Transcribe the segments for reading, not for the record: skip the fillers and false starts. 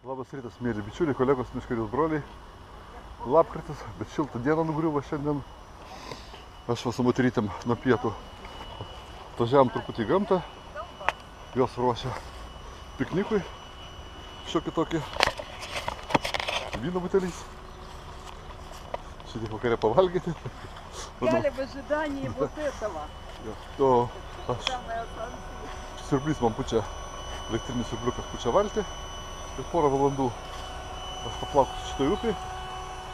Labas rytas, mėly bičiuliai, kolegos, miškarius broliai. Lapkritis, bet šiltą dieną nugriuvo šiandien. Aš va su moterytėm nuo pietų atvažiavom truputį į gamtą. Jos ruošia piknikui. Šiokį tokį vyno butelys. Šiandien vakarė pavalgyti. Gali в ожидании вот этого. O aš siurblys man pučia, elektrinis siurbliukas pučia valtį. Ir porą valandų aš paplauksiu šitoj upėj.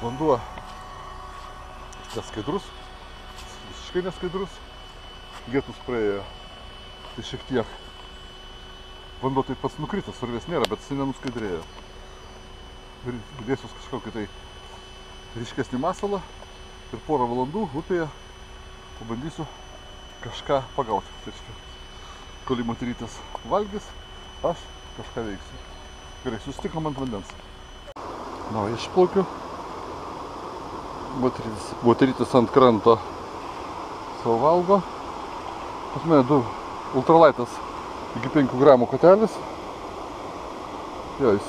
Vanduo neskaidrus, visiškai neskaidrus. Lietus praėjo, tai šiek tiek. Vanduo taip pats nukritęs, varvės nėra, bet jisai nenuskaidrėjo. Ir dėsiu kažkokį tai ryškesnį masalą. Ir porą valandų upėje pabandysiu kažką pagauti. Tai kol moterytės valgys, aš kažką veiksiu. Gerai, susitikom ant vandens. Na, išplaukiu. Moterytės ant kranto savo valgo. Pas mane 2 ultralaitas iki 5 gramų kotelis. Jo, jis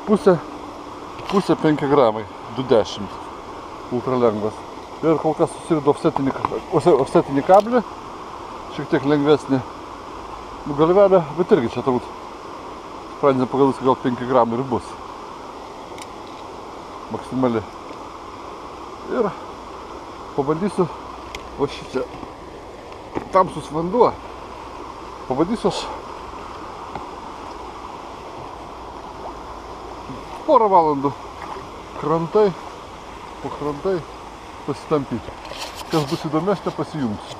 pusė 5 gramai, 2,10 ultralengvas. Ir kol kas susirido ofsetinį kablį, šiek tiek lengvesnį galvelę, bet irgi čia turbūt sprendžiam pagal viską, gal 5 gramų ir bus maksimali. Ir pabandysiu, o šičia tamsus vanduo, pabandysiu aš porą valandų po krantai pasitampyti. Kas bus įdomesnė, pasijungsiu.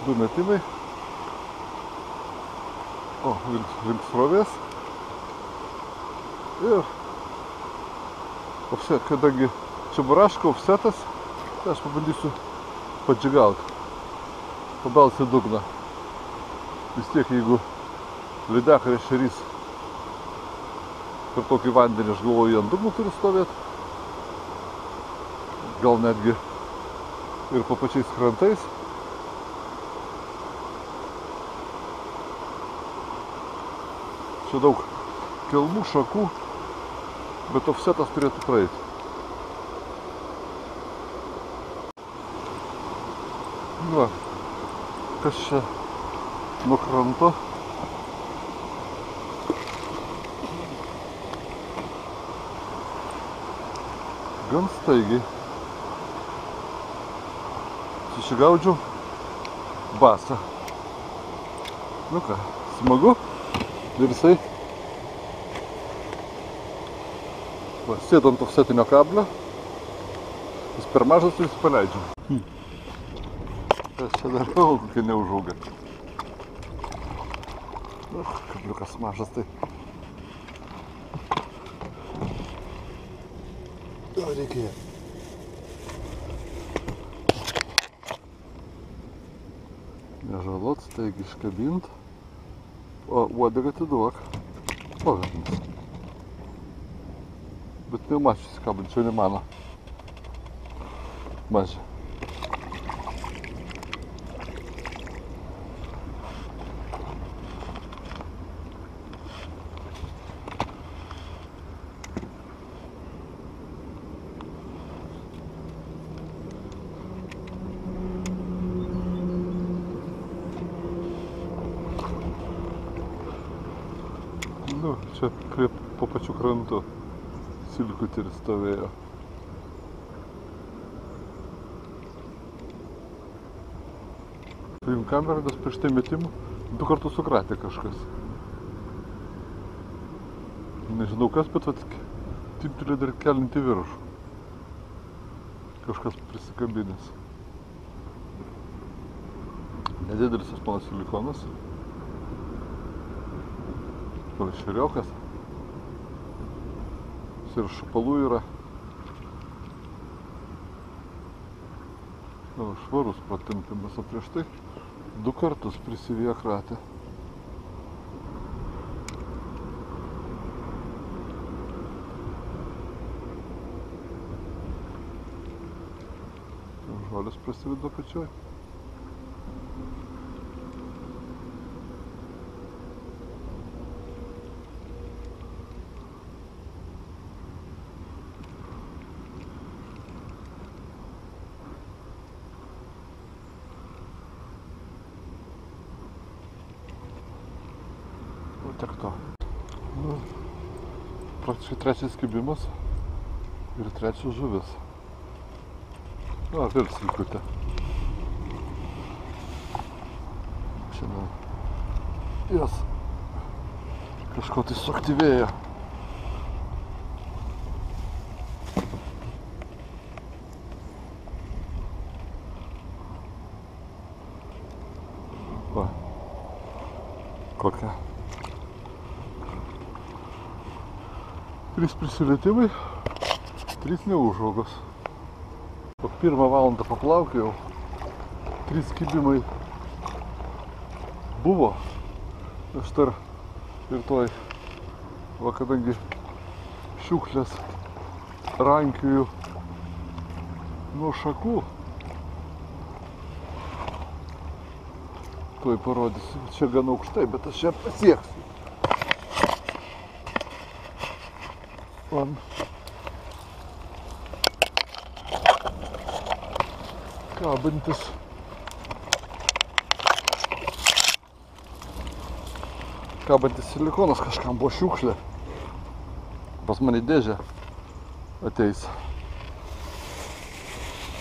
2 metimai. O, link srovės. Ir kadangi čia buraška, ofsetas, tai aš pabandysiu padžigauti. Pabelsti dugną. Vis tiek, jeigu lydeka ešerys per tokį vandenį, aš galvoju, ant dugno turi stovėti. Gal netgi ir po pačiais krantais. Čia daug kelmų, šakų, bet ofsetas turėtų praeiti. Va, kas čia nuo kranto. Gan staigiai susigaudžiau basą. Nu ką, smagu. Ir jisai sėdo ant ofsetinio kablio. Jis per mažas, tai jis paleidžiam. Aš čia darau, kokia neužauga. Kabliukas mažas, tai to reikėjo. Nežalot, taigi iškabint. O uodegą atiduok. Pagarbins. Bet nemačiusi kablį, čia ne mano. Mažia. Nu, čia po pačiu krantu silkutis stovėjo. Paim kamerą, nes prieš tai metimų 2 kartus sukratė kažkas. Nežinau kas, bet timptelė dar kelinti viršų. Kažkas prisikabinęs. Nedidelis tas mano silikonas. Šeriokas. Ir šapalų yra. Švarus pratempimas, o prieš tai 2 kartus prisivijo kratę. Žolės prasivido pačioj. Tiek to. Nu, praktiškai trečias kibimas ir trečias žuvis. Vėl silkutė. Šiandien jas kažko tai suaktyvėjo. Va. Kokia. 3 prisilietimai, 3 neužuogos. Po 1 valandą paplaukiau, 3 kibimai buvo. Aš dar rytoj, va, kadangi šiukšlės rankioju nuo šakų, tuoj parodysiu. Čia gan aukštai, bet aš čia pasieksiu. Man kabantis silikonas kažkam buvo šiukšlė. Pas mane į dėžę ateis.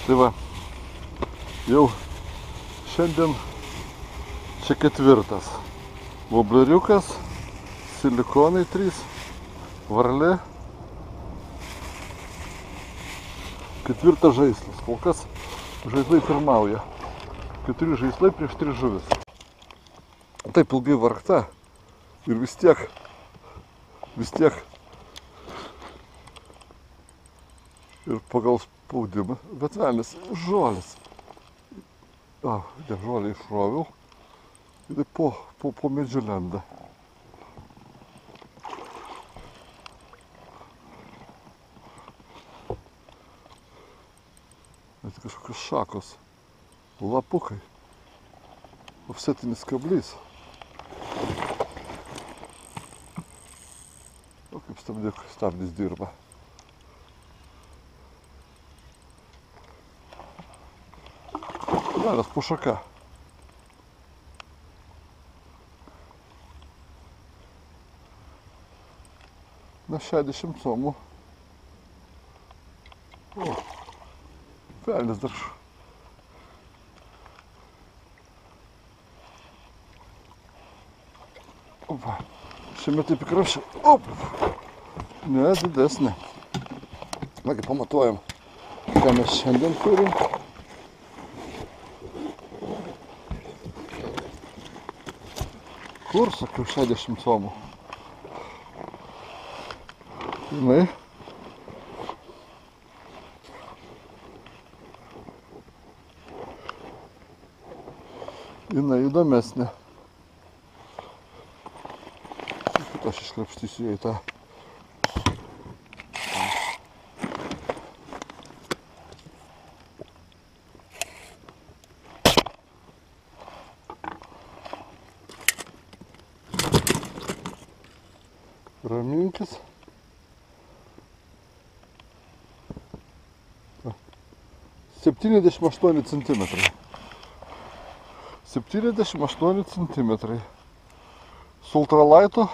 Tai va, jau šiandien čia 4. Vobleriukas, silikonai 3, varlė. 4 žaislas. Kol kas žaislai pirmauja. 4 žaislai prieš 3 žuvis. Taip ilgai vargta ir vis tiek ir pagal spaudimą, bet velnis žolės. Žolę išroviau ir po medžiu lenda. Kažkokios šakos, lapukai, ofsetinis kablys. O kaip stabdis dirba. Geras pušaka. Na 60 somų. Velnis dar. Opa. Šiame taip įkraščiau. Op. Ne, didesnė. Nagi, pamatuojam, ką mes šiandien turim. Kur, sakiau, 60 somų. Jinai įdomesnė. Aš iškrapštysiu į tą. Raminkis. 78 centimetrai. 78 centimetrai. Su ultralaitu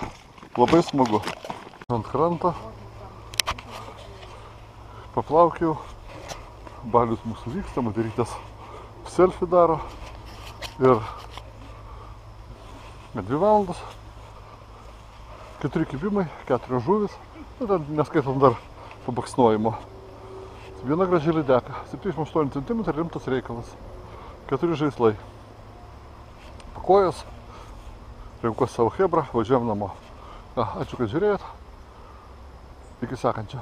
labai smagu. Ant kranto paplaukiau. Balius mūsų vyksta, moterytės selfie daro. Ir 2 valandos. 4 kibimai, 4 žuvis. Neskaitant dar pabaksnojimo. Viena graži lydeka. 78 cm, rimtas reikalas. 4 žaislai. Pakojęs. Renkuosi savo chebrą, važiuojam namo. Ačiū, kad žiūrėjot. Iki sekančio.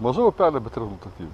Maža upelė, bet rezultatyvi.